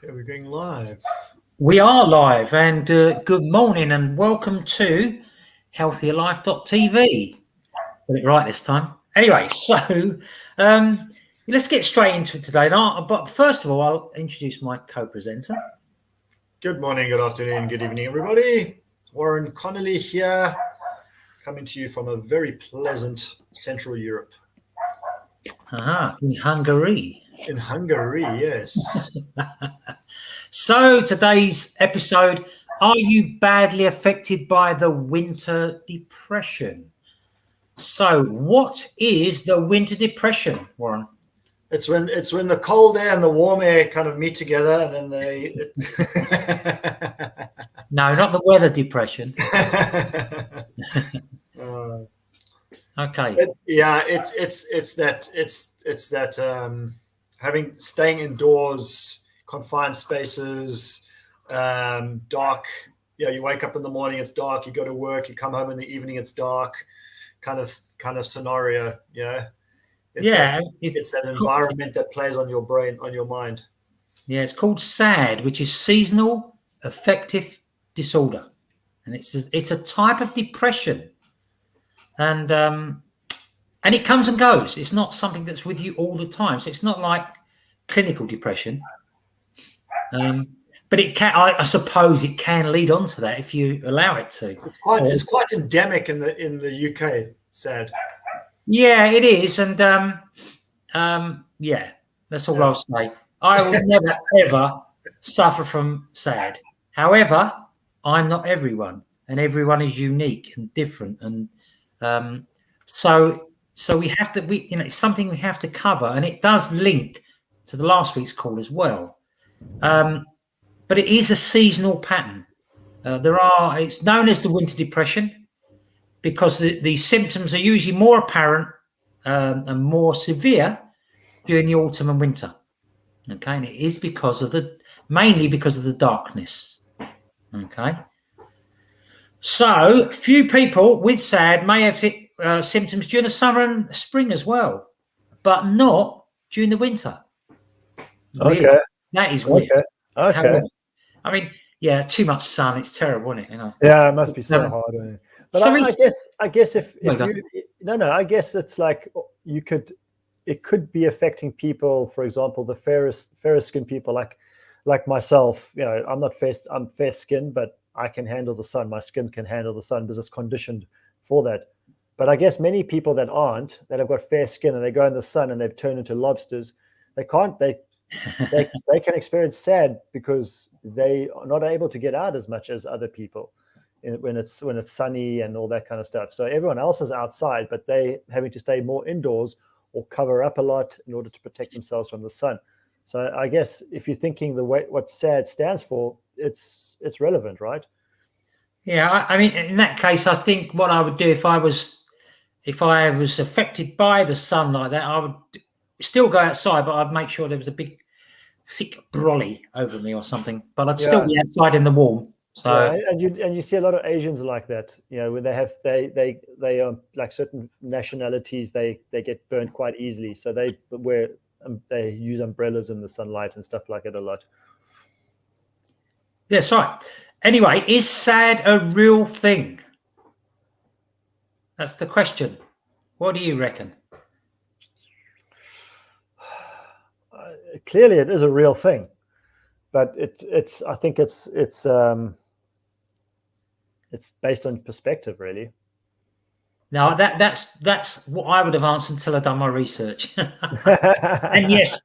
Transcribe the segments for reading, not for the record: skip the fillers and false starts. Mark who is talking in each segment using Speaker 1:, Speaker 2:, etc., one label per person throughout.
Speaker 1: Okay, we're going live.
Speaker 2: We are live, and good morning, and welcome to healthierlife.tv. Got it right this time. Anyway, so um, let's get straight into it today. But first of all, I'll introduce my co-presenter.
Speaker 1: Good morning, good afternoon, good evening, everybody. Warren Connolly here, coming to you from a very pleasant Central Europe.
Speaker 2: In Hungary.
Speaker 1: In Hungary, yes.
Speaker 2: So today's episode: are you badly affected by the winter depression? So, what is the winter depression, Warren?
Speaker 1: It's when the cold air and the warm air kind of meet together, and then
Speaker 2: No, not the weather depression. Okay.
Speaker 1: It's that staying indoors, confined spaces, dark. Yeah, you wake up in the morning, it's dark. You go to work, you come home in the evening, it's dark. Kind of scenario. Yeah, it's that environment that plays on your brain, on your mind.
Speaker 2: Yeah, it's called SAD, which is seasonal affective disorder, and it's a type of depression, and it comes and goes. It's not something that's with you all the time. So it's not like clinical depression, but it can. I suppose it can lead on to that if you allow it to.
Speaker 1: It's quite endemic in the UK. SAD.
Speaker 2: Yeah, it is, and yeah, that's all I'll say. I will never ever suffer from SAD. However, I'm not everyone, and everyone is unique and different, and so we have to. It's something we have to cover, and it does link to the last week's call as well. But it is a seasonal pattern. It's known as the winter depression because the symptoms are usually more apparent and more severe during the autumn and winter. Okay, and it is mainly because of the darkness. Okay, so few people with SAD may have symptoms during the summer and spring as well, but not during the winter. Weird.
Speaker 3: Okay,
Speaker 2: That is weird.
Speaker 3: okay.
Speaker 2: However, I mean, yeah, too much sun. It's terrible, isn't it? You know.
Speaker 3: Yeah, it must be so hard. But
Speaker 2: So
Speaker 3: I guess if you I guess it's like it could be affecting people. For example, the fairer skinned people like myself. You know, I'm fair skinned, but I can handle the sun. My skin can handle the sun because it's conditioned for that. But I guess many people that have got fair skin and they go in the sun and they've turned into lobsters, they can experience SAD because they are not able to get out as much as other people when it's sunny and all that kind of stuff. So everyone else is outside, but they having to stay more indoors or cover up a lot in order to protect themselves from the sun. So I guess if you're thinking what SAD stands for, it's relevant, right?
Speaker 2: Yeah, I mean, in that case, I think what I would do if I was affected by the sun like that, I would still go outside, but I'd make sure there was a big, thick brolly over me or something. But I'd still be outside in the warm. So
Speaker 3: and you see a lot of Asians like that. You know, when they like certain nationalities, they get burnt quite easily. So they use umbrellas in the sunlight and stuff like it a lot.
Speaker 2: That's right. Anyway, is SAD a real thing? That's the question. What do you reckon?
Speaker 3: Clearly, it is a real thing, but I think it's based on perspective, really.
Speaker 2: Now that's what I would have answered until I'd done my research. And yes,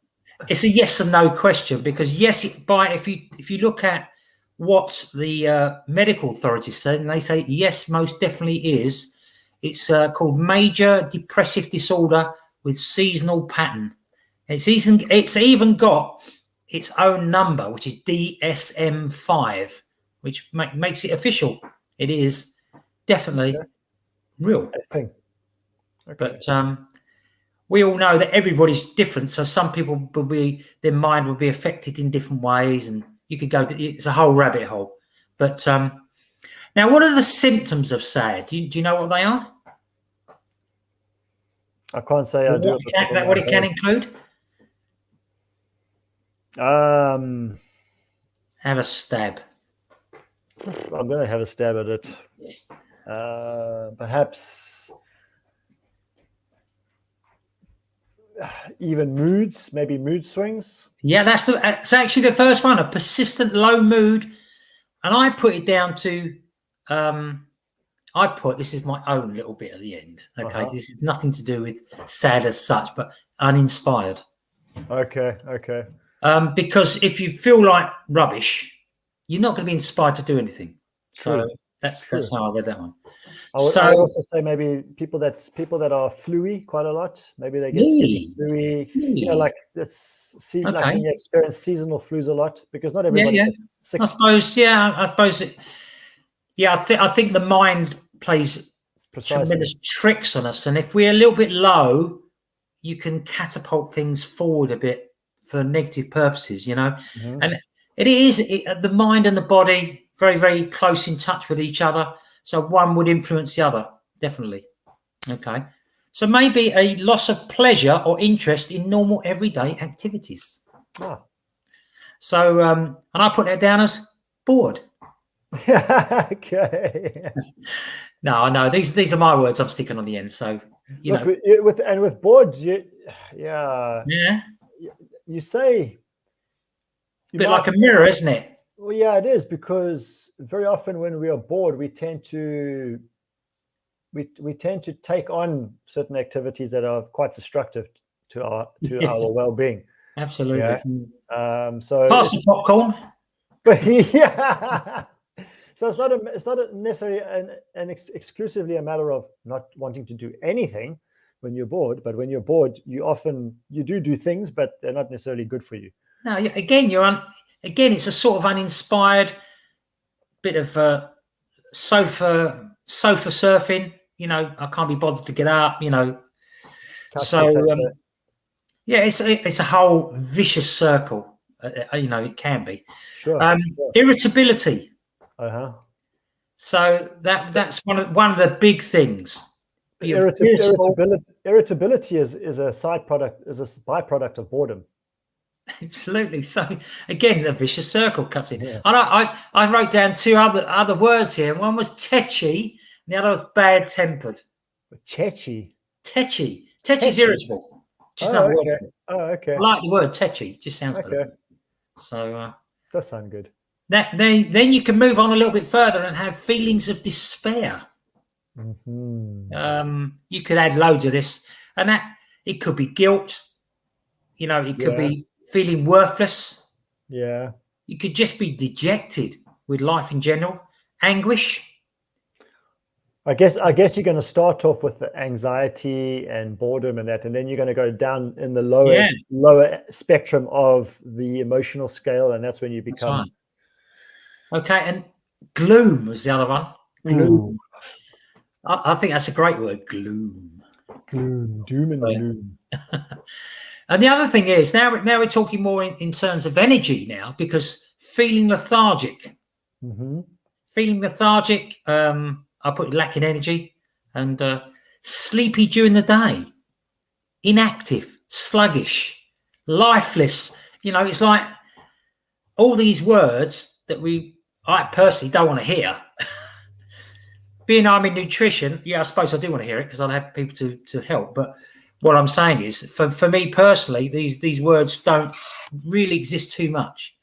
Speaker 2: it's a yes and no question because yes, if you look at what the medical authorities say, and they say yes, most definitely is. It's called major depressive disorder with seasonal pattern. It's even got its own number, which is DSM-5, which makes it official. It is definitely real.
Speaker 3: Okay.
Speaker 2: But we all know that everybody's different. So some people their mind will be affected in different ways, and you could it's a whole rabbit hole. But now, what are the symptoms of SAD? Do you know what they are?
Speaker 3: I can't say I do.
Speaker 2: What it can include? Have a stab.
Speaker 3: I'm going to have a stab at it. Perhaps even moods, maybe mood swings.
Speaker 2: Yeah, it's actually the first one, a persistent low mood. And I put it down to, this is my own little bit at the end. Okay. This is nothing to do with sad as such, but uninspired.
Speaker 3: Okay.
Speaker 2: Because if you feel like rubbish, you're not going to be inspired to do anything.
Speaker 3: True.
Speaker 2: So that's how I read that one.
Speaker 3: I would also say maybe people that are fluey quite a lot. Maybe they get fluey. You know, like like when you experience seasonal flus a lot, because not everybody gets sick.
Speaker 2: I suppose. I think the mind plays tremendous tricks on us, and if we're a little bit low, you can catapult things forward a bit for negative purposes, you know. And the mind and the body very, very close in touch with each other. So one would influence the other, definitely. Okay. So maybe a loss of pleasure or interest in normal everyday activities. So, and I put that down as bored.
Speaker 3: Okay.
Speaker 2: No, these are my words. I'm sticking on the end. So,
Speaker 3: with bored, you say
Speaker 2: a bit like a mirror, isn't it?
Speaker 3: Well, yeah, it is, because very often when we are bored, we tend to take on certain activities that are quite destructive to our well-being.
Speaker 2: Absolutely.
Speaker 3: So
Speaker 2: pass the popcorn.
Speaker 3: But so it's not necessarily an exclusively a matter of not wanting to do anything when you're bored, but when you're bored, you do things, but they're not necessarily good for you.
Speaker 2: No, again, it's a sort of uninspired bit of sofa surfing. You know, I can't be bothered to get up. You know, it's a whole vicious circle. You know, it can be.
Speaker 3: Sure.
Speaker 2: Irritability.
Speaker 3: So
Speaker 2: that's one of the big things.
Speaker 3: Irritability is a byproduct of boredom.
Speaker 2: Absolutely. So again, the vicious circle cuts in. And I wrote down two other words here. One was tetchy, and the other was bad tempered.
Speaker 3: Tetchy.
Speaker 2: Tetchy's irritable. Just another word.
Speaker 3: Oh, okay.
Speaker 2: I like the word tetchy. Just sounds better. So
Speaker 3: that sounds good.
Speaker 2: Then you can move on a little bit further and have feelings of despair. You could add loads of this, and that it could be guilt. You know, it could be feeling worthless.
Speaker 3: Yeah.
Speaker 2: You could just be dejected with life in general. Anguish.
Speaker 3: I guess you're going to start off with the anxiety and boredom and that, and then you're going to go down in the lower spectrum of the emotional scale, and that's when you become.
Speaker 2: Okay, and gloom was the other one.
Speaker 3: Gloom.
Speaker 2: I think that's a great word. Gloom.
Speaker 3: Doom and gloom.
Speaker 2: And the other thing is, now we're talking more in terms of energy now, because feeling lethargic. Feeling lethargic, I put lacking energy, and sleepy during the day, inactive, sluggish, lifeless. You know, it's like all these words that I personally don't want to hear. Being I'm in nutrition, I suppose I do want to hear it because I'll have people to help. But what I'm saying is, for me personally, these words don't really exist too much.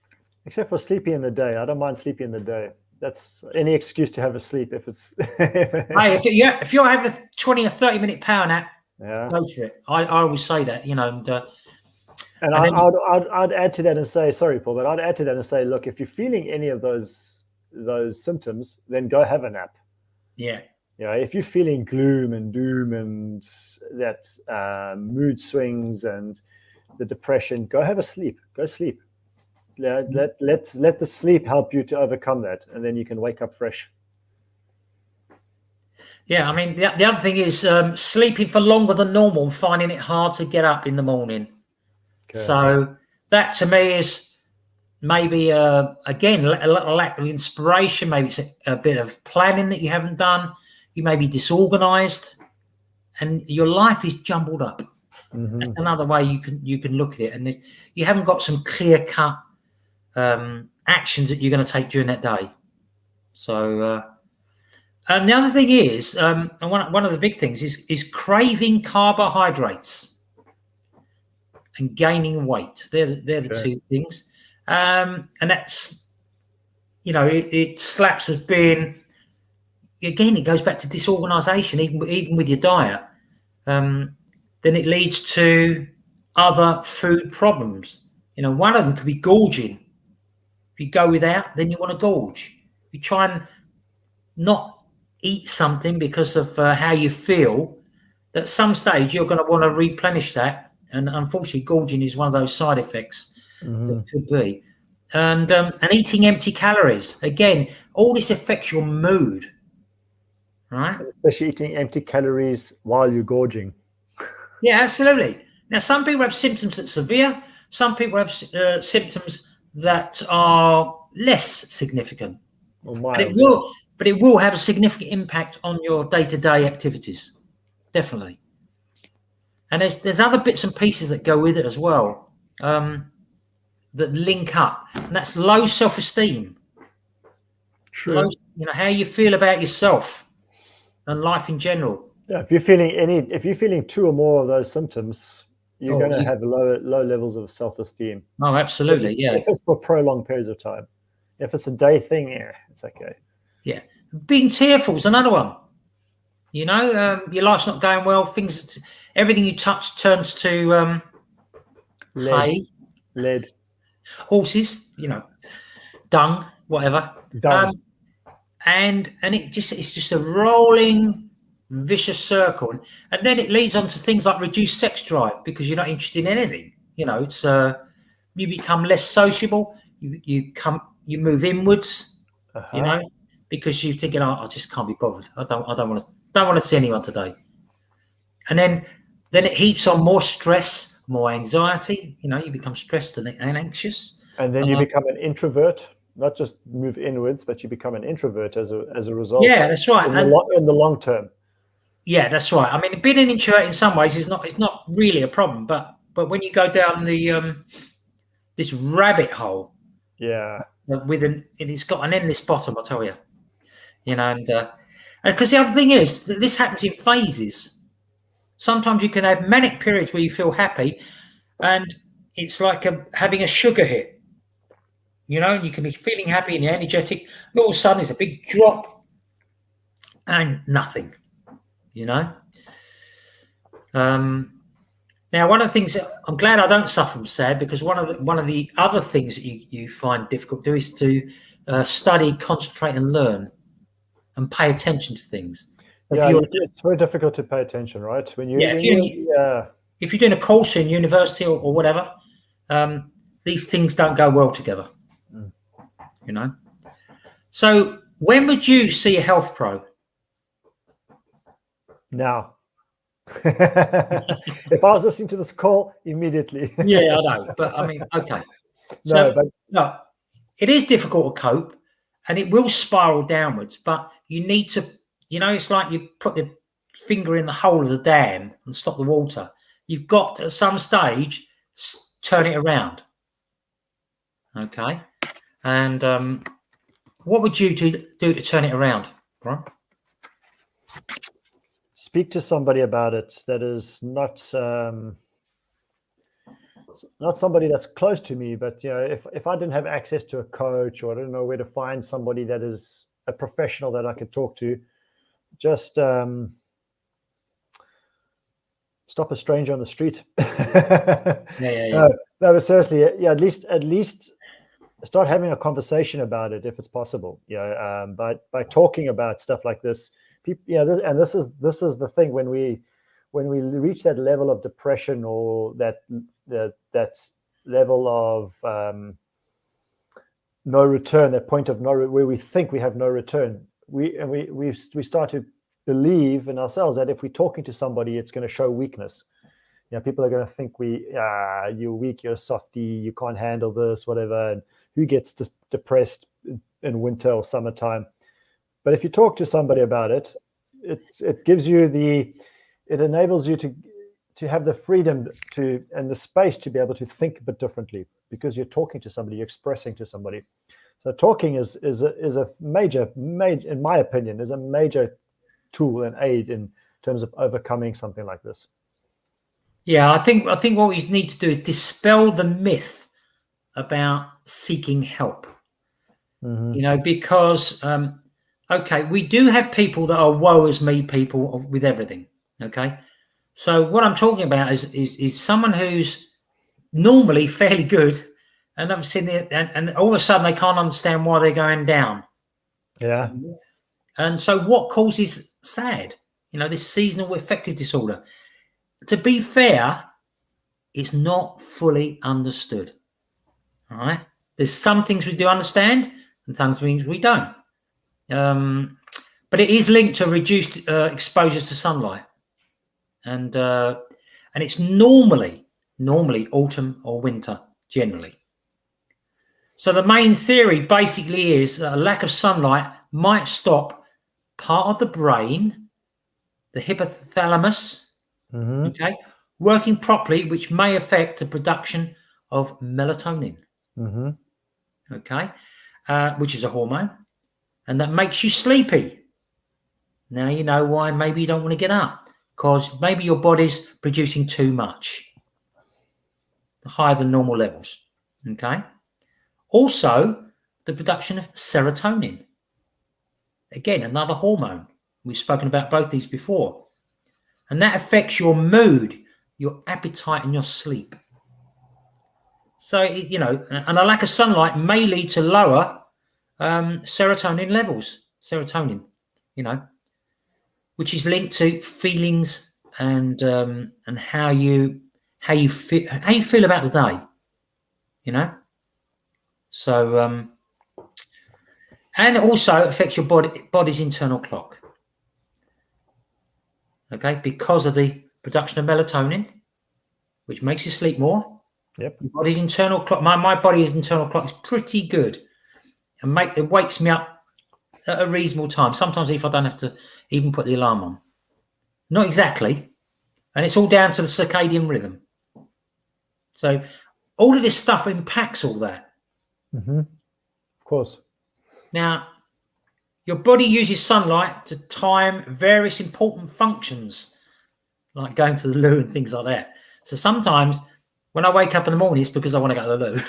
Speaker 3: Except for sleepy in the day. I don't mind sleepy in the day. That's any excuse to have a sleep if it's.
Speaker 2: Hey, if you're having a 20 or 30 minute power nap, go for it. I always say that, you know.
Speaker 3: And I'd add to that and say, sorry, Paul, but I'd add to that and say, look, if you're feeling any of those symptoms, then go have a nap.
Speaker 2: Yeah.
Speaker 3: You know, if you're feeling gloom and doom and that mood swings and the depression, go have a sleep. Go sleep. Let the sleep help you to overcome that, and then you can wake up fresh.
Speaker 2: Yeah, I mean, the other thing is sleeping for longer than normal and finding it hard to get up in the morning. Okay. So that to me is maybe, again, a lack of inspiration. Maybe it's a bit of planning that you haven't done. You may be disorganized and your life is jumbled up. That's another way you can look at it. And you haven't got some clear-cut actions that you're going to take during that day. So, and the other thing is, and one of the big things is craving carbohydrates and gaining weight. They're the two things, and that's, it slaps as being, again, it goes back to disorganisation, even with your diet. Then it leads to other food problems. One of them could be gorging. If you go without, then you want to gorge. You try and not eat something because of how you feel. At some stage, you're going to want to replenish that. And unfortunately, gorging is one of those side effects that could be. And eating empty calories. Again, all this affects your mood, right?
Speaker 3: Especially eating empty calories while you're gorging.
Speaker 2: Yeah, absolutely. Now, some people have symptoms that are severe. Some people have symptoms that are less significant. But it will have a significant impact on your day-to-day activities, definitely. And there's other bits and pieces that go with it as well, that link up, and that's low self-esteem.
Speaker 3: True.
Speaker 2: How you feel about yourself and life in general.
Speaker 3: Yeah, if you're feeling 2 or more of those symptoms, you're going to have low levels of self-esteem.
Speaker 2: Oh, absolutely.
Speaker 3: If it's for prolonged periods of time. If it's a day thing, it's okay.
Speaker 2: Yeah. Being tearful is another one. Your life's not going well. Everything you touch turns to
Speaker 3: lead,
Speaker 2: horses, dung, whatever.
Speaker 3: Dung.
Speaker 2: And it's just a rolling, vicious circle, and then it leads on to things like reduced sex drive because you're not interested in anything. It's you become less sociable. You move inwards. Because you're thinking, I just can't be bothered. I don't want to see anyone today. And then it heaps on more stress, more anxiety. You become stressed and anxious.
Speaker 3: And then you become an introvert. Not just move inwards, but you become an introvert as a result.
Speaker 2: Yeah, that's right.
Speaker 3: In the long term.
Speaker 2: Yeah, that's right. I mean, being an introvert in some ways is not really a problem, but when you go down the this rabbit hole, it's got an endless bottom, I'll tell you. And because the other thing is that this happens in phases. Sometimes you can have manic periods where you feel happy, and it's like having a sugar hit. And you can be feeling happy and energetic, and all of a sudden there's a big drop and nothing. Now, one of the things I'm glad I don't suffer from SAD, because one of the other things that you find difficult to do is to study, concentrate, and learn, and pay attention to things.
Speaker 3: It's very difficult to pay attention, right?
Speaker 2: If you're doing a course in university or whatever, these things don't go well together. So when would you see a health pro?
Speaker 3: Now. If I was listening to this call, immediately.
Speaker 2: Yeah, I know, but I mean, okay. No, it is difficult to cope, and it will spiral downwards. But you need to, it's like you put the finger in the hole of the dam and stop the water. You've got to, at some stage, turn it around. Okay, and what would you do to turn it around, Brian?
Speaker 3: Speak to somebody about it that is not somebody that's close to me, but if I didn't have access to a coach, or I don't know where to find somebody that is a professional that I could talk to, just stop a stranger on the street.
Speaker 2: Yeah.
Speaker 3: No, but seriously, at least start having a conversation about it if it's possible. By talking about stuff like this. And this is the thing, when we reach that level of depression, or that level of no return, that point of where we think we have no return, we start to believe in ourselves that if we're talking to somebody, it's going to show weakness. People are going to think you're weak, you're a softie, you can't handle this, whatever. And who gets depressed in winter or summertime? But if you talk to somebody about it, it gives you it enables you have the freedom to and the space to be able to think a bit differently, because you're talking to somebody, you're expressing to somebody. So talking is a major, in my opinion, is a major tool and aid in terms of overcoming something like this.
Speaker 2: Yeah, I think what we need to do is dispel the myth about seeking help.
Speaker 3: Mm-hmm.
Speaker 2: Because okay, we do have people that are woe is me people with everything. Okay, so what I'm talking about is someone who's normally fairly good, and I've seen it, and all of a sudden they can't understand why they're going down.
Speaker 3: Yeah.
Speaker 2: And so what causes SAD? This seasonal affective disorder. To be fair, it's not fully understood. All right. There's some things we do understand and some things we don't. But it is linked to reduced exposures to sunlight. And it's normally autumn or winter, generally. So the main theory basically is that a lack of sunlight might stop part of the brain, the hypothalamus, okay, working properly, which may affect the production of melatonin, okay, which is a hormone, and that makes you sleepy. Now you know why maybe you don't want to get up, because maybe your body's producing too much, higher than normal levels, okay? Also, the production of serotonin. Again, another hormone. We've spoken about both these before. And that affects your mood, your appetite, and your sleep. So, and a lack of sunlight may lead to lower serotonin levels. Serotonin, which is linked to feelings and how you feel about the day. So, and it also affects your body's internal clock. Okay, because of the production of melatonin, which makes you sleep more.
Speaker 3: Yep.
Speaker 2: Your body's internal clock. My body's internal clock is pretty good, and it wakes me up at a reasonable time. Sometimes if I don't have to even put the alarm on, not exactly, and it's all down to the circadian rhythm. So all of this stuff impacts all that.
Speaker 3: Of course.
Speaker 2: Now, your body uses sunlight to time various important functions, like going to the loo and things like that. So sometimes when I wake up in the morning, it's because I want to go to the loo.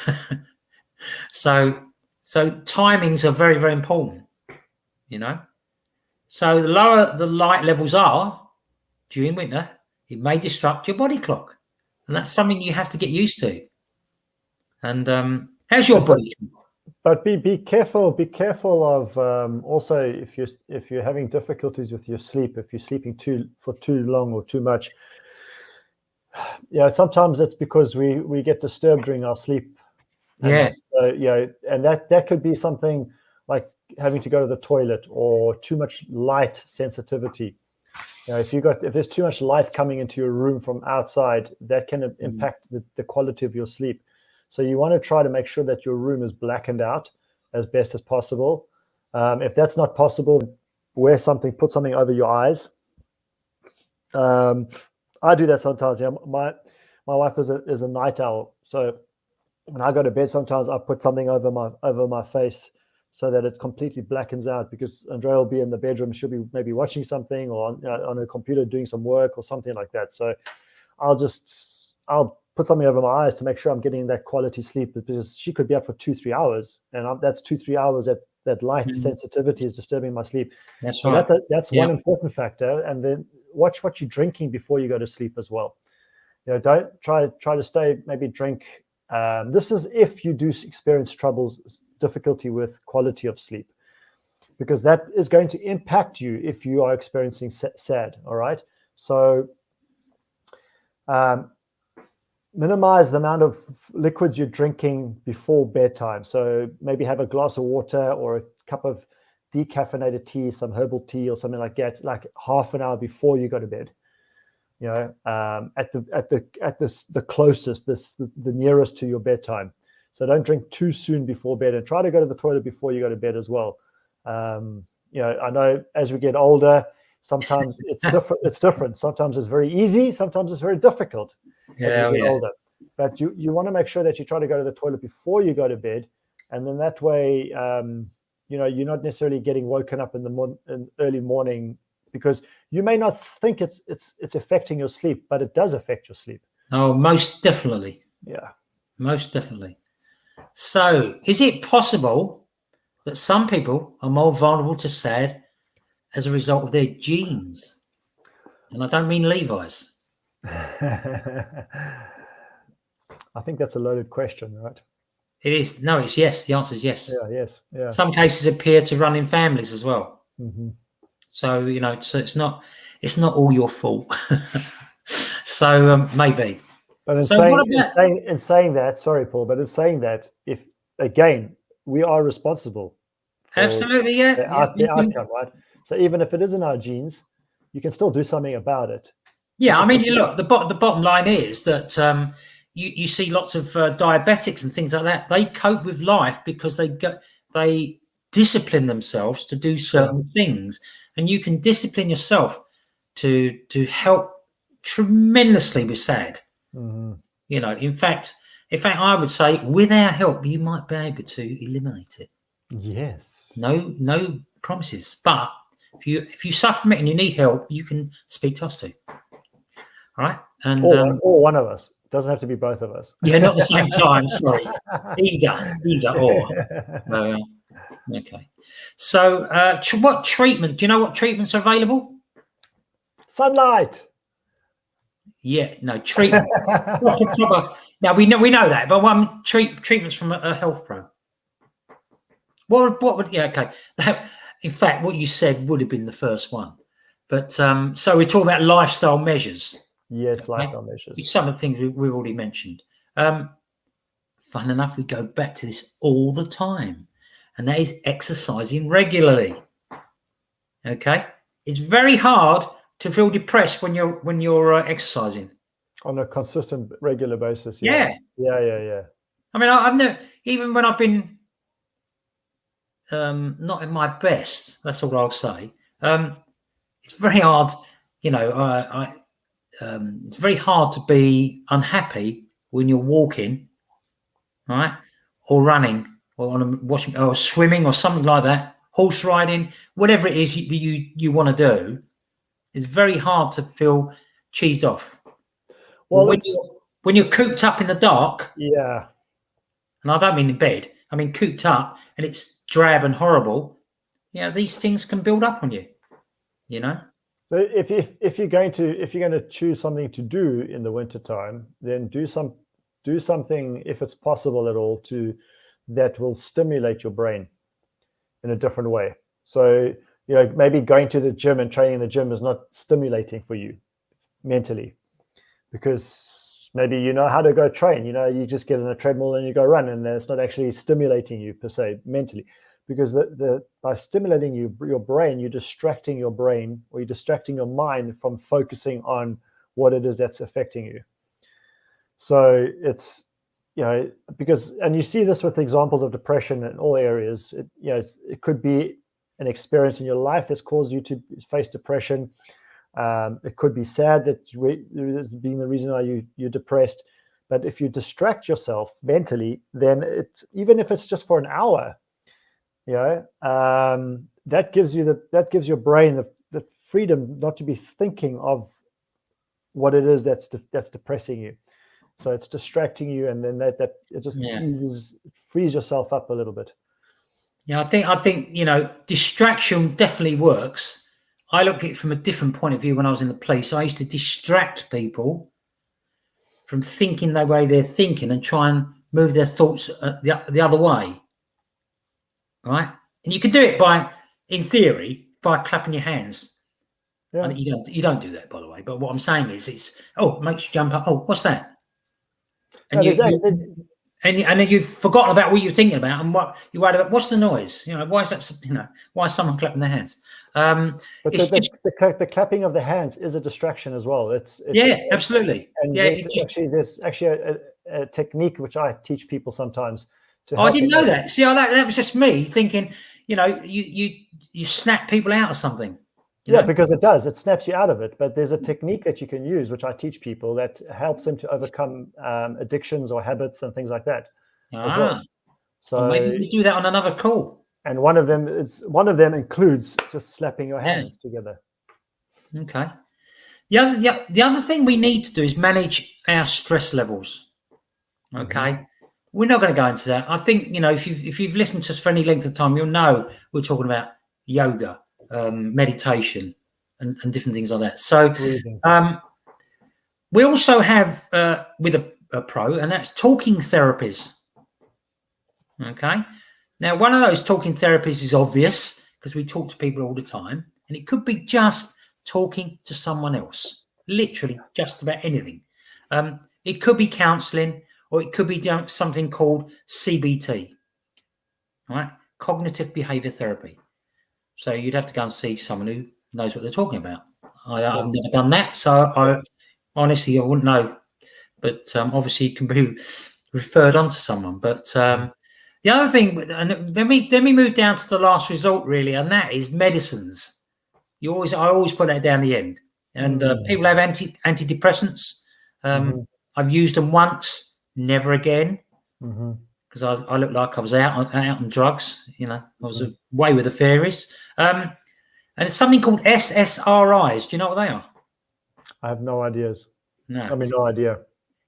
Speaker 2: So timings are very, very important, So the lower the light levels are during winter, it may disrupt your body clock. And that's something you have to get used to. And how's your body?
Speaker 3: But be careful. Be careful of also if you're having difficulties with your sleep, if you're sleeping for too long or too much. Sometimes it's because we get disturbed during our sleep.
Speaker 2: Yeah.
Speaker 3: And that could be something like having to go to the toilet or too much light sensitivity. If there's too much light coming into your room from outside, that can impact the quality of your sleep. So you want to try to make sure that your room is blackened out as best as possible. If that's not possible, put something over your eyes. I do that sometimes. My wife is a night owl, so when I go to bed, sometimes I put something over my face so that it completely blackens out, because Andrea will be in the bedroom. She'll be maybe watching something or on her computer doing some work or something like that. So I'll put something over my eyes to make sure I'm getting that quality sleep, because she could be up for 2-3 hours, and that's 2-3 hours that light sensitivity is disturbing my sleep.
Speaker 2: That's right.
Speaker 3: So that's one important factor. And then watch what you're drinking before you go to sleep as well. Don't try to stay, maybe drink. This is if you do experience difficulty with quality of sleep, because that is going to impact you if you are experiencing SAD. All right. So minimize the amount of liquids you're drinking before bedtime. So maybe have a glass of water or a cup of decaffeinated tea, some herbal tea or something like that, like half an hour before you go to bed. At the closest, the nearest to your bedtime. So don't drink too soon before bed, and try to go to the toilet before you go to bed as well. I know as we get older, Sometimes it's different. It's different. Sometimes it's very easy. Sometimes it's very difficult as you get older. But you want to make sure that you try to go to the toilet before you go to bed, and then that way, you're not necessarily getting woken up in the early morning, because you may not think it's affecting your sleep, but it does affect your sleep.
Speaker 2: Oh, most definitely.
Speaker 3: Yeah,
Speaker 2: most definitely. So, is it possible that some people are more vulnerable to SAD as a result of their genes? And I don't mean Levi's.
Speaker 3: I think that's a loaded question, right?
Speaker 2: It is. No, it's yes. The answer is yes.
Speaker 3: Yeah, yes. Yeah.
Speaker 2: Some cases appear to run in families as well.
Speaker 3: Mm-hmm.
Speaker 2: So, so it's not all your fault. So maybe.
Speaker 3: But in saying that, sorry, Paul, but in saying that, if again, we are responsible for
Speaker 2: absolutely,
Speaker 3: the outcome, right? So even if it isn't our genes, you can still do something about it.
Speaker 2: Yeah, I mean, look, the bottom line is that you see lots of diabetics and things like that. They cope with life because they discipline themselves to do certain things, and you can discipline yourself to help tremendously with SAD.
Speaker 3: Mm-hmm.
Speaker 2: In fact, I would say with our help, you might be able to eliminate it.
Speaker 3: Yes.
Speaker 2: No promises, but if you suffer from it and you need help, you can speak to us too. All right, and
Speaker 3: or one of us. It doesn't have to be both of us.
Speaker 2: Yeah, not the same time. Sorry, either or. Okay. So, what treatment? Do you know what treatments are available?
Speaker 3: Sunlight.
Speaker 2: Yeah, no treatment. Now we know that, but one treatments from a health pro. What would? Yeah, okay. In fact, what you said would have been the first one, but so we're talking about lifestyle measures.
Speaker 3: Yes, lifestyle measures.
Speaker 2: Some of the things we've already mentioned. Fun enough, we go back to this all the time, and that is exercising regularly. Okay, it's very hard to feel depressed when you're exercising
Speaker 3: on a consistent, regular basis.
Speaker 2: Yeah. I mean, I've never, even when I've been not in my best. That's all I'll say. It's very hard, it's very hard to be unhappy when you're walking, right, or running, or watching, or swimming, or something like that, horse riding, whatever it is that you want to do. It's very hard to feel cheesed off. Well, when you're cooped up in the dark,
Speaker 3: yeah,
Speaker 2: and I don't mean in bed, I mean cooped up, and it's drab and horrible. These things can build up on you.
Speaker 3: So if you're going to choose something to do in the wintertime, then do something, if it's possible at all, that will stimulate your brain in a different way. So maybe going to the gym and training in the gym is not stimulating for you mentally, because maybe you know how to go train. You just get on a treadmill and you go run, and it's not actually stimulating you per se mentally. Because by stimulating your brain, you're distracting your brain, or you're distracting your mind from focusing on what it is that's affecting you. So it's, because, and you see this with examples of depression in all areas. It could be an experience in your life that's caused you to face depression. It could be sad that is being the reason why you're depressed. But if you distract yourself mentally, then even if it's just for an hour, that gives your brain the freedom not to be thinking of what it is that's depressing you. So it's distracting you, and then that it just frees yourself up a little bit.
Speaker 2: Yeah, I think distraction definitely works. I look at it from a different point of view. When I was in the police, I used to distract people from thinking the way they're thinking and try and move their thoughts the other way. Right, and you can do it in theory, by clapping your hands. Yeah. And you don't do that, by the way. But what I'm saying is, it makes you jump up. Oh, what's that? And and then you've forgotten about what you're thinking about, and what you're worried about. What's the noise? Why is that? Why is someone clapping their hands?
Speaker 3: But the clapping of the hands is a distraction as well. It's
Speaker 2: absolutely.
Speaker 3: And there's actually a technique which I teach people sometimes.
Speaker 2: I didn't know that. See, that was just me thinking, you snap people out of something,
Speaker 3: Yeah, because it does. It snaps you out of it. But there's a technique that you can use, which I teach people, that helps them to overcome addictions or habits and things like that as well. So
Speaker 2: maybe we do that on another call.
Speaker 3: And one of them includes just slapping your hands together.
Speaker 2: Okay. The other thing we need to do is manage our stress levels. Okay. We're not going to go into that. I think, if you've listened to us for any length of time, you'll know we're talking about yoga, meditation, and different things like that. So we also have with a pro, and that's talking therapies. Okay. Now, one of those talking therapies is obvious because we talk to people all the time, and it could be just talking to someone else, literally just about anything. It could be counseling, or it could be something called CBT, right? Cognitive behavior therapy. So you'd have to go and see someone who knows what they're talking about. I've never done that, so I honestly wouldn't know. But obviously, you can be referred on to someone. But the other thing, and then we move down to the last resort, really, and that is medicines. I always put that down the end. And people have antidepressants. I've used them once, never again, because I looked like I was out on drugs. I was away with the fairies. And it's something called SSRIs. Do you know what they are?
Speaker 3: I have no ideas.
Speaker 2: No,
Speaker 3: no idea.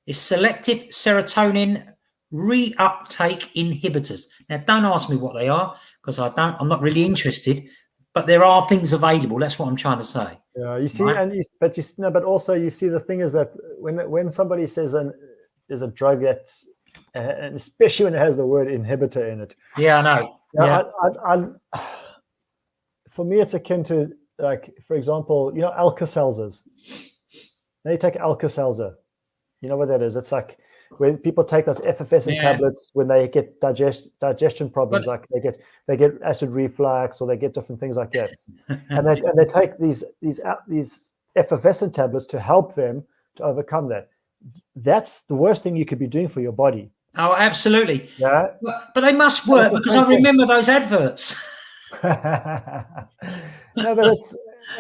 Speaker 2: It's selective serotonin reuptake inhibitors. Now, don't ask me what they are because I'm not really interested. But there are things available. That's what I'm trying to say.
Speaker 3: Yeah, you see, right? But also you see the thing is that when somebody says there's a drug that's, and especially when it has the word inhibitor in it.
Speaker 2: Yeah, I know.
Speaker 3: Yeah. For me, it's akin to, like, for example, Alka-Seltzers. Now you take Alka-Seltzer. You know what that is? It's like when people take those effervescent tablets when they get digestion problems, like they get acid reflux or they get different things like that, and they take these effervescent tablets to help them to overcome that. That's the worst thing you could be doing for your body.
Speaker 2: Oh, absolutely.
Speaker 3: Yeah,
Speaker 2: but they must work because I remember those adverts.
Speaker 3: No, but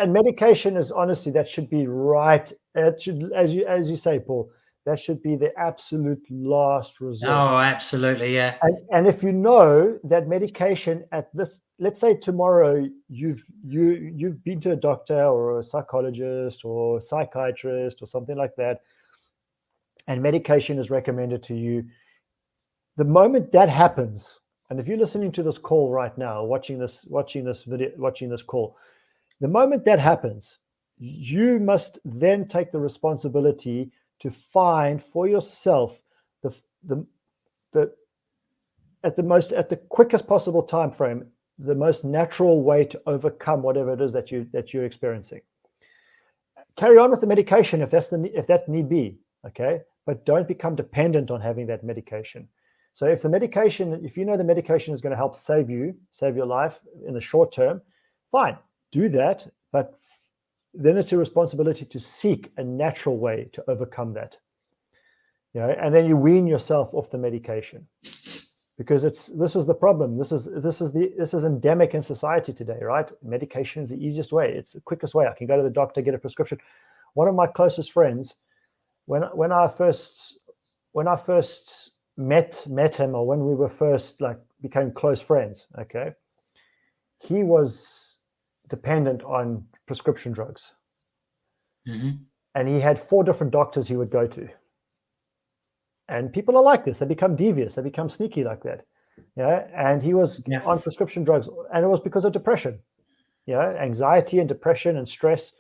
Speaker 3: and medication is honestly, that should be right. It should, as you say, Paul, that should be the absolute last resort.
Speaker 2: Oh, absolutely, yeah.
Speaker 3: And if you know that medication at this, let's say tomorrow you've been to a doctor or a psychologist or a psychiatrist or something like that, and medication is recommended to you, the moment that happens, and if you're listening to this call right now, watching this video, watching this call, the moment that happens, you must then take the responsibility to find for yourself at the quickest possible time frame, the most natural way to overcome whatever it is that you're experiencing. Carry on with the medication if that need be, okay? But don't become dependent on having that medication. So if you know the medication is going to help save your life in the short term, fine, do that. But then it's your responsibility to seek a natural way to overcome that. And then you wean yourself off the medication, because this is the problem. This is endemic in society today, right? Medication is the easiest way. It's the quickest way. I can go to the doctor, get a prescription. One of my closest friends, when I first met him, or when we were first became close friends, okay, he was dependent on prescription drugs. And he had 4 different doctors he would go to. And people are like this. They become devious. They become sneaky like that. And he was on prescription drugs, and it was because of depression, anxiety and depression and stress.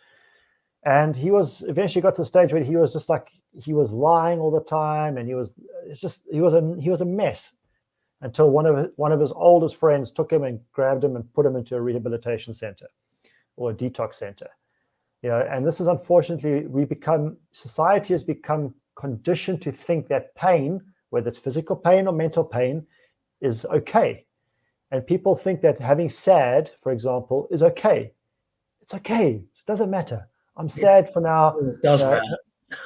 Speaker 3: And he was eventually got to the stage where he was just like, he was lying all the time, and he was a mess, until one of his oldest friends took him and grabbed him and put him into a rehabilitation center or a detox center. And this is, unfortunately, society has become conditioned to think that pain, whether it's physical pain or mental pain, is okay. And people think that having sad, for example, is okay. It's okay. It doesn't matter. I'm sad for now.
Speaker 2: It does matter.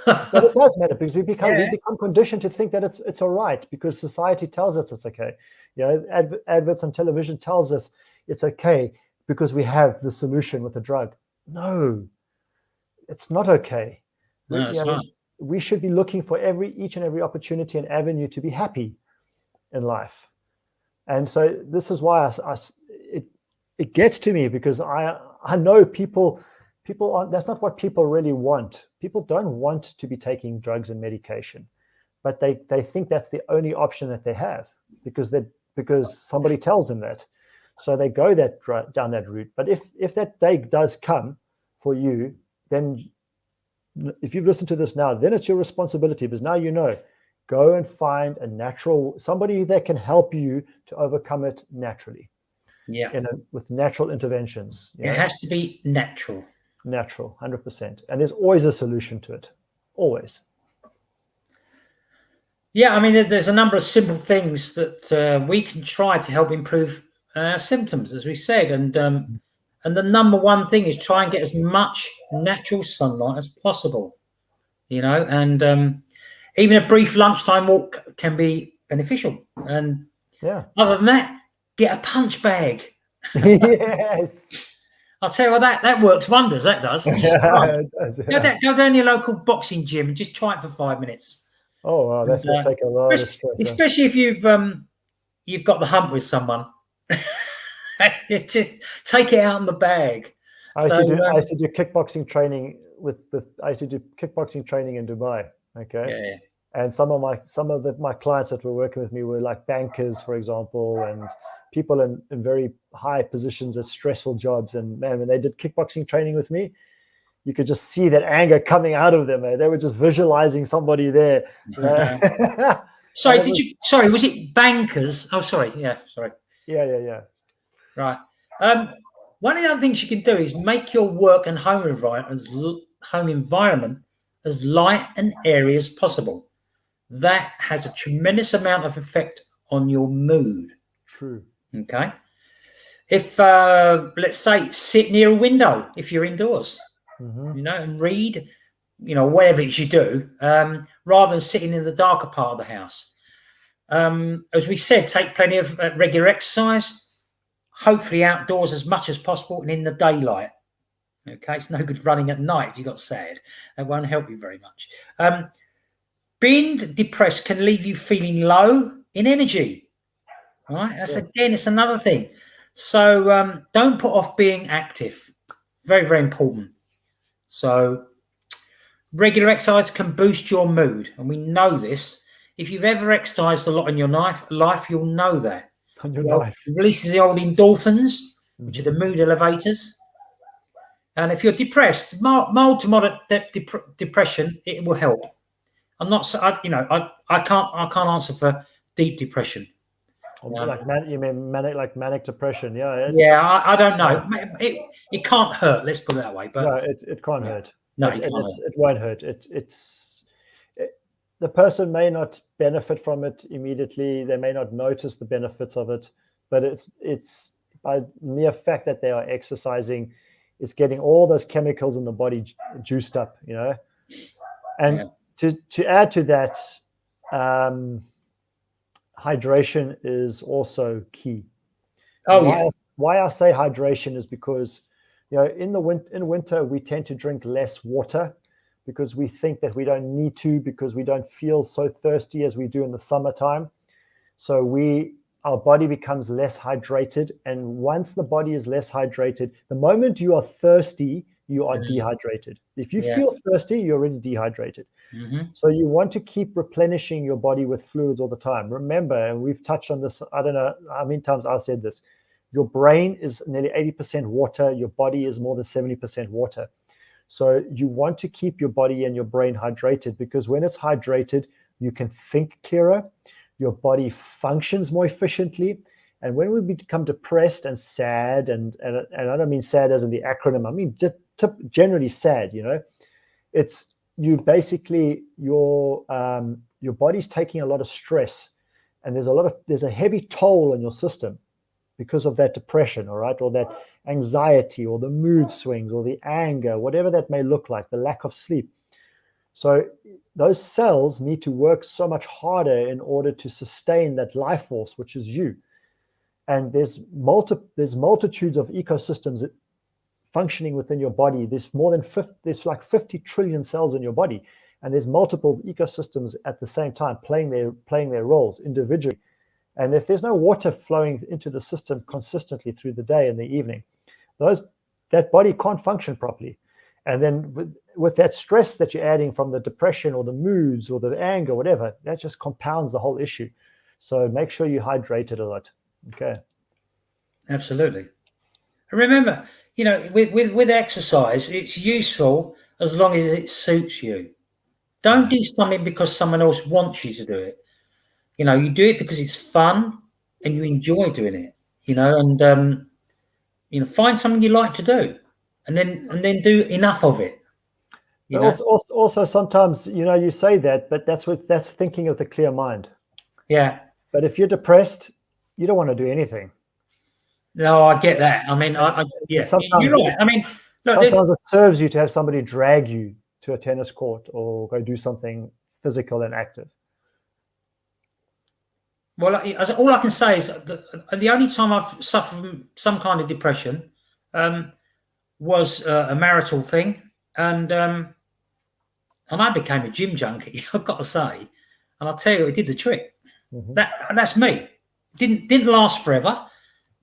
Speaker 3: But it does matter, because we become conditioned to think that it's all right, because society tells us it's okay. Adverts on television tells us it's okay because we have the solution with the drug. No, it's not okay.
Speaker 2: No, it's not.
Speaker 3: We should be looking for each and every opportunity and avenue to be happy in life. And so this is why it gets to me, because I know people aren't, that's not what people really want. People don't want to be taking drugs and medication, but they think that's the only option that they have because somebody tells them that. So they go down that route. But if that day does come for you, then if you've listened to this now, then it's your responsibility, because now you know. Go and find somebody that can help you to overcome it naturally.
Speaker 2: Yeah.
Speaker 3: With natural interventions.
Speaker 2: It has to be natural.
Speaker 3: Natural, 100%. And there's always a solution to it. Always.
Speaker 2: Yeah, I mean, there's a number of simple things that we can try to help improve symptoms, as we said. And the number one thing is try and get as much natural sunlight as possible. And even a brief lunchtime walk can be beneficial. And other than that, get a punch bag.
Speaker 3: Yes.
Speaker 2: I'll tell you what, that works wonders. That does. Go down your local boxing gym and just try it for 5 minutes.
Speaker 3: Oh, wow, that's going to take a lot of stress.
Speaker 2: Especially if you've got the hump with someone. Just take it out in the bag.
Speaker 3: I used to do kickboxing training in Dubai. Okay.
Speaker 2: Yeah.
Speaker 3: And some of my clients that were working with me were like bankers, for example, and people in very high positions at stressful jobs. And man, when they did kickboxing training with me, you could just see that anger coming out of them. They were just visualizing somebody there.
Speaker 2: Sorry, was it bankers? Oh, sorry. Yeah, sorry.
Speaker 3: Yeah.
Speaker 2: Right. One of the other things you can do is make your work and home environment as light and airy as possible. That has a tremendous amount of effect on your mood.
Speaker 3: True.
Speaker 2: Okay. If let's say sit near a window if you're indoors, and read, whatever it is you do, rather than sitting in the darker part of the house. As we said, take plenty of regular exercise, hopefully outdoors as much as possible and in the daylight. Okay, it's no good running at night if you've got SAD. That won't help you very much. Being depressed can leave you feeling low in energy. All right, it's another thing. So don't put off being active. Very, very important. So regular exercise can boost your mood, and we know this. If you've ever exercised a lot in your life, you'll know that. It releases the old endorphins, which are the mood elevators. And if you're depressed, mild to moderate depression, it will help. I'm not, I can't answer for deep depression.
Speaker 3: You mean manic depression? Yeah.
Speaker 2: I don't know. It can't hurt. Let's put it that way. But
Speaker 3: no, it can't hurt.
Speaker 2: No,
Speaker 3: it won't hurt. The person may not benefit from it immediately. They may not notice the benefits of it, but it's by mere fact that they are exercising, it's getting all those chemicals in the body juiced up, And to add to that, hydration is also key. Why I say hydration is because, in winter we tend to drink less water because we think that we don't need to, because we don't feel so thirsty as we do in the summertime. So our body becomes less hydrated. And once the body is less hydrated, the moment you are thirsty, you are dehydrated. If you feel thirsty, you're already dehydrated. So you want to keep replenishing your body with fluids all the time. Remember, and we've touched on this, I don't know how many times I've said this, your brain is nearly 80% water. Your body is more than 70% water. So you want to keep your body and your brain hydrated, because when it's hydrated, you can think clearer. Your body functions more efficiently. And when we become depressed and sad, and I don't mean sad as in the acronym, I mean just generally sad, it's you basically, your body's taking a lot of stress, and there's a heavy toll on your system because of that depression, all right, or that anxiety, or the mood swings, or the anger, whatever that may look like, the lack of sleep. So those cells need to work so much harder in order to sustain that life force, which is you. And there's multitudes of ecosystems functioning within your body. There's like 50 trillion cells in your body, and there's multiple ecosystems at the same time playing their roles individually. And if there's no water flowing into the system consistently through the day and the evening, that body can't function properly. And then with that stress that you're adding from the depression or the moods or the anger, whatever, that just compounds the whole issue. So make sure you hydrate it a lot. Okay.
Speaker 2: Absolutely. Remember, with exercise, it's useful as long as it suits you. Don't do something because someone else wants you to do it. You do it because it's fun and you enjoy doing it. And find something you like to do, and then do enough of it.
Speaker 3: Also, sometimes you say that, but that's thinking with a clear mind.
Speaker 2: Yeah.
Speaker 3: But if you're depressed, you don't want to do anything.
Speaker 2: No, I get that. I mean, yeah, you're right. I mean, look,
Speaker 3: sometimes it serves you to have somebody drag you to a tennis court or go do something physical and active.
Speaker 2: Well, all I can say is the only time I've suffered from some kind of depression was a marital thing, and I became a gym junkie. I've got to say, and I'll tell you, it did the trick. Mm-hmm. That's me. Didn't last forever.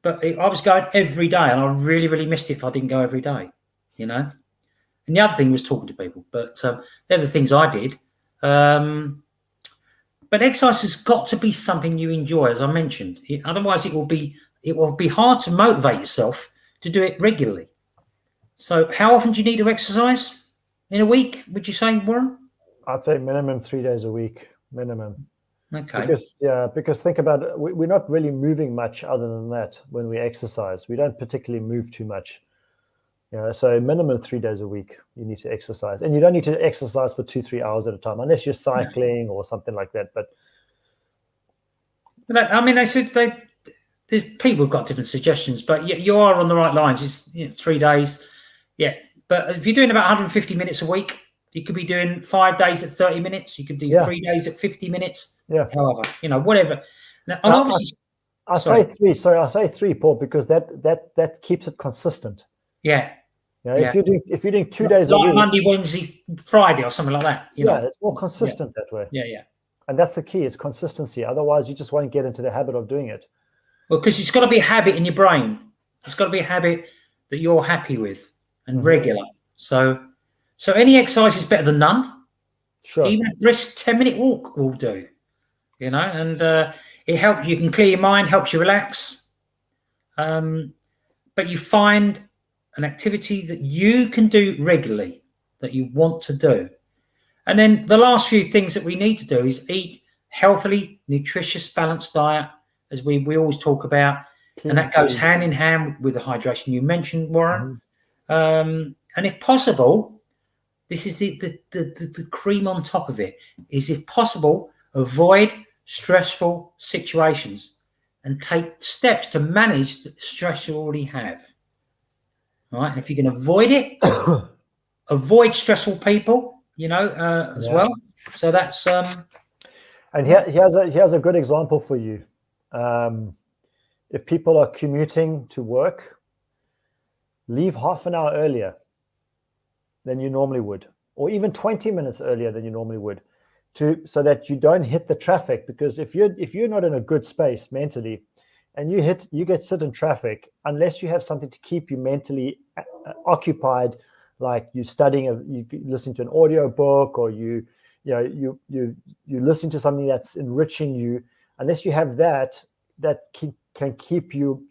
Speaker 2: But I was going every day, and I really, really missed it if I didn't go every day, And the other thing was talking to people. But they're the things I did. But exercise has got to be something you enjoy, as I mentioned. Otherwise, it will be hard to motivate yourself to do it regularly. So, how often do you need to exercise in a week? Would you say, Warren?
Speaker 3: I'd say minimum 3 days a week, minimum.
Speaker 2: Okay.
Speaker 3: Because think about it, we're not really moving much other than that when we exercise. We don't particularly move too much. So minimum 3 days a week you need to exercise, and you don't need to exercise for 2-3 hours at a time unless you're cycling or something like that. But
Speaker 2: I mean, they said there's people have got different suggestions, but you are on the right lines. It's 3 days, yeah. But if you're doing about 150 minutes a week, you could be doing 5 days at 30 minutes. You could do 3 days at 50 minutes.
Speaker 3: Yeah.
Speaker 2: However, whatever. Now, and obviously,
Speaker 3: I say 3. Sorry, I say 3, Paul, because that keeps it consistent.
Speaker 2: Yeah.
Speaker 3: If you're doing 2 days a week,
Speaker 2: Monday, Wednesday, Friday, or something like that.
Speaker 3: It's more consistent that way.
Speaker 2: Yeah.
Speaker 3: And that's the key: is consistency. Otherwise, you just won't get into the habit of doing it.
Speaker 2: Well, because it's got to be a habit in your brain. It's got to be a habit that you're happy with and regular. So any exercise is better than none.
Speaker 3: Sure.
Speaker 2: Even a brisk 10-minute walk will do. And it helps. You can clear your mind, helps you relax. But you find an activity that you can do regularly, that you want to do. And then the last few things that we need to do is eat healthily, nutritious, balanced diet, as we always talk about. And that goes hand in hand with the hydration you mentioned, Warren. And if possible, this is the cream on top of it, is if possible, avoid stressful situations and take steps to manage the stress you already have. All right, and if you can avoid it, avoid stressful people, as well. So that's
Speaker 3: and here's a good example for you. If people are commuting to work, leave half an hour earlier than you normally would, or even 20 minutes earlier than you normally would, so that you don't hit the traffic. Because if you're not in a good space mentally, and you get sit in traffic, unless you have something to keep you mentally occupied, like you studying, you listen to an audio book, or you listen to something that's enriching you. Unless you have that can keep your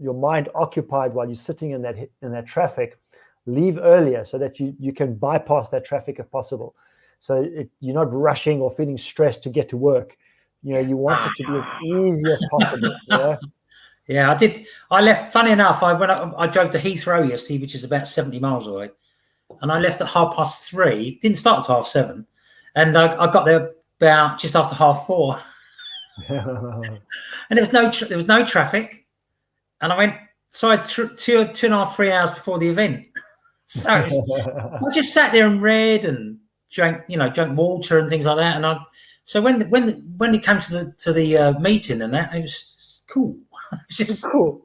Speaker 3: mind occupied while you're sitting in that traffic, leave earlier so that you can bypass that traffic if possible. So you're not rushing or feeling stressed to get to work. You want it to be as easy as possible.
Speaker 2: Yeah, I did. I left. Funny enough, I drove to Heathrow yesterday, which is about 70 miles away, and I left at 3:30. Didn't start at 7:30, and I got there about just after 4:30. And there was no traffic, and I went. So I had 2.5, 3 hours before the event. So I just sat there and read and drank water and things like that, and So when it came to the meeting and that, it was cool. It was just cool.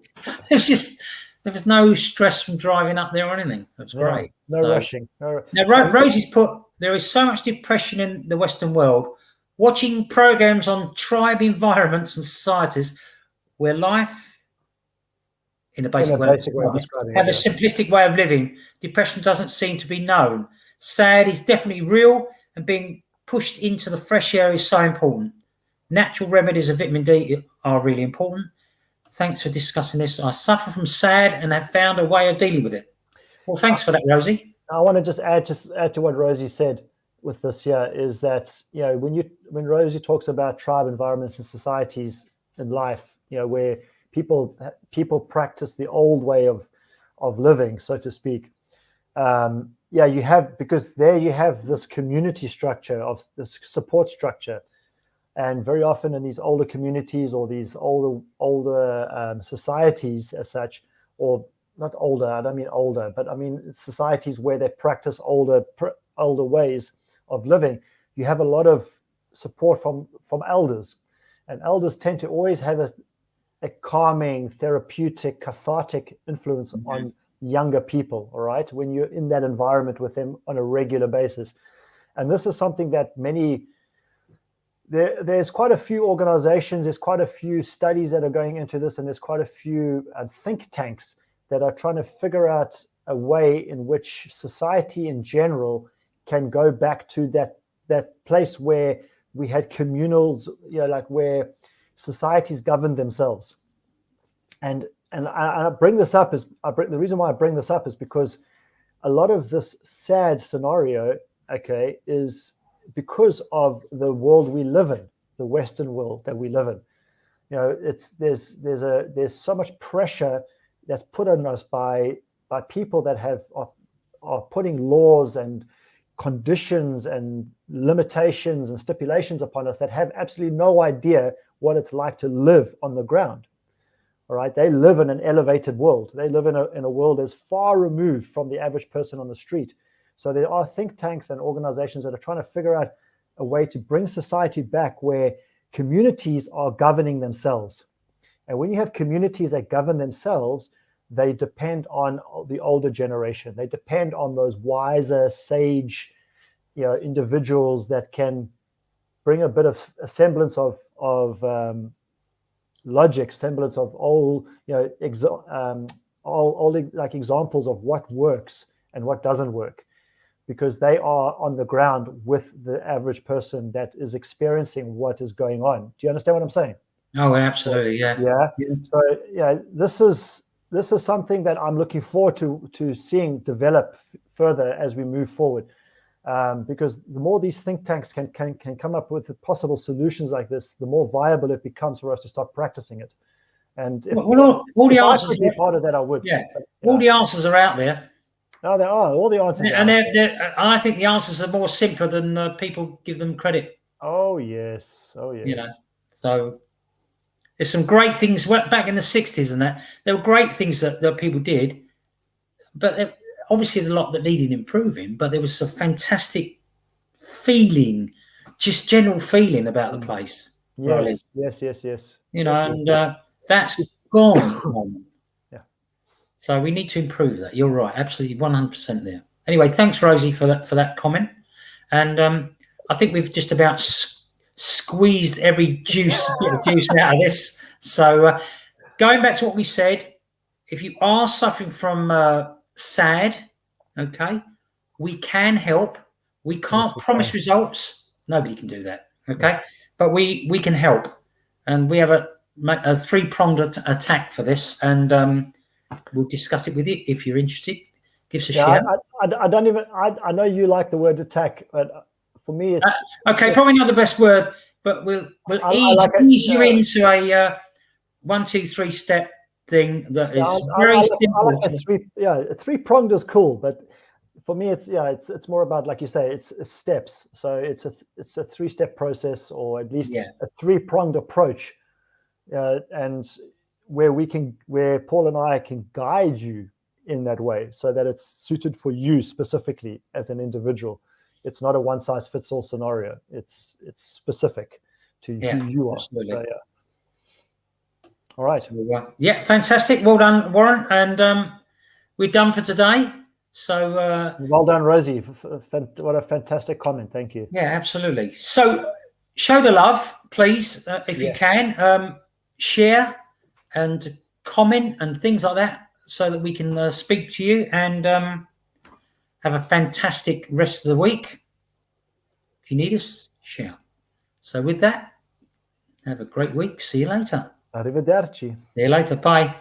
Speaker 2: It was just there was no stress from driving up there or anything. It was great.
Speaker 3: No rushing. No.
Speaker 2: Now, Rosie's put, there is so much depression in the Western world. Watching programs on tribe environments and societies where life, in a basic way of describing have a simplistic way of living, depression doesn't seem to be known. SAD is definitely real, and being pushed into the fresh air is so important. Natural remedies of vitamin D are really important. Thanks for discussing this. I suffer from SAD and have found a way of dealing with it. Well, thanks for that, Rosie.
Speaker 3: I want to just add to what Rosie said with this here is that, you know, when Rosie talks about tribe environments and societies in life, you know, where people practice the old way of living, so to speak. You have, because there you have this community structure of this support structure. And very often in these older communities or these older societies as such, or not older, I don't mean older, but I mean societies where they practice older ways of living, you have a lot of support from elders. And elders tend to always have a calming, therapeutic, cathartic influence on younger people, all right, when you're in that environment with them on a regular basis. And this is something that there's quite a few organizations, there's quite a few studies that are going into this, and there's quite a few think tanks that are trying to figure out a way in which society in general can go back to that place where we had communals, you know, like where societies govern themselves. And I bring this up the reason why I bring this up is because a lot of this SAD scenario, okay, is because of the world we live in, the Western world that we live in. You know, there's so much pressure that's put on us by people that are putting laws and conditions and limitations and stipulations upon us that have absolutely no idea what it's like to live on the ground. All right, they live in an elevated world. They live in a world that's far removed from the average person on the street. So there are think tanks and organizations that are trying to figure out a way to bring society back where communities are governing themselves. And when you have communities that govern themselves, they depend on the older generation. They depend on those wiser, sage, you know, individuals that can bring a bit of a semblance of logic, semblance of old, you know, old like examples of what works and what doesn't work, because they are on the ground with the average person that is experiencing what is going on. Do you understand what I'm saying?
Speaker 2: Oh, absolutely, yeah.
Speaker 3: So yeah, this is something that I'm looking forward to seeing develop further as we move forward, because the more these think tanks can come up with possible solutions like this, the more viable it becomes for us to start practicing it. And if,
Speaker 2: all the answers
Speaker 3: I could be part of that, I would.
Speaker 2: Yeah, all the answers are out there.
Speaker 3: No, there are all the answers.
Speaker 2: And I think the answers are more simpler than people give them credit.
Speaker 3: Oh yes.
Speaker 2: You know, so there's some great things back in the 60s and that. There were great things that people did, but obviously a lot that needed improving. But there was a fantastic feeling, just general feeling about the place.
Speaker 3: Yes.
Speaker 2: You know, and that's gone. So we need to improve that. You're right, absolutely 100% there. Anyway, thanks, Rosie, for that comment. And I think we've just about squeezed every juice out of this. So going back to what we said, if you are suffering from SAD, okay, we can help. We can't promise results. Nobody can do that, okay? But we can help. And we have a three-pronged attack for this. And we'll discuss it with you if you're interested. Give us a share.
Speaker 3: I know you like the word attack, but for me, it's
Speaker 2: okay. Probably not the best word, but we'll ease you into a 1, 2, 3 step thing that is very simple.
Speaker 3: A three-pronged is cool, but for me, it's more about, like you say, it's steps. So it's a 3-step process, or at least a 3-pronged approach, and where Paul and I can guide you in that way so that it's suited for you specifically as an individual. It's not a one-size-fits-all scenario. It's specific to who you are.
Speaker 2: Absolutely.
Speaker 3: So, All right.
Speaker 2: So, yeah, fantastic. Well done, Warren. And we're done for today. So
Speaker 3: well done, Rosie. What a fantastic comment. Thank you.
Speaker 2: Yeah, absolutely. So show the love, please, if you can. Share and comment and things like that so that we can speak to you, and have a fantastic rest of the week. If you need us, shout. So with that, have a great week. See you later.
Speaker 3: Arrivederci.
Speaker 2: See you later. Bye.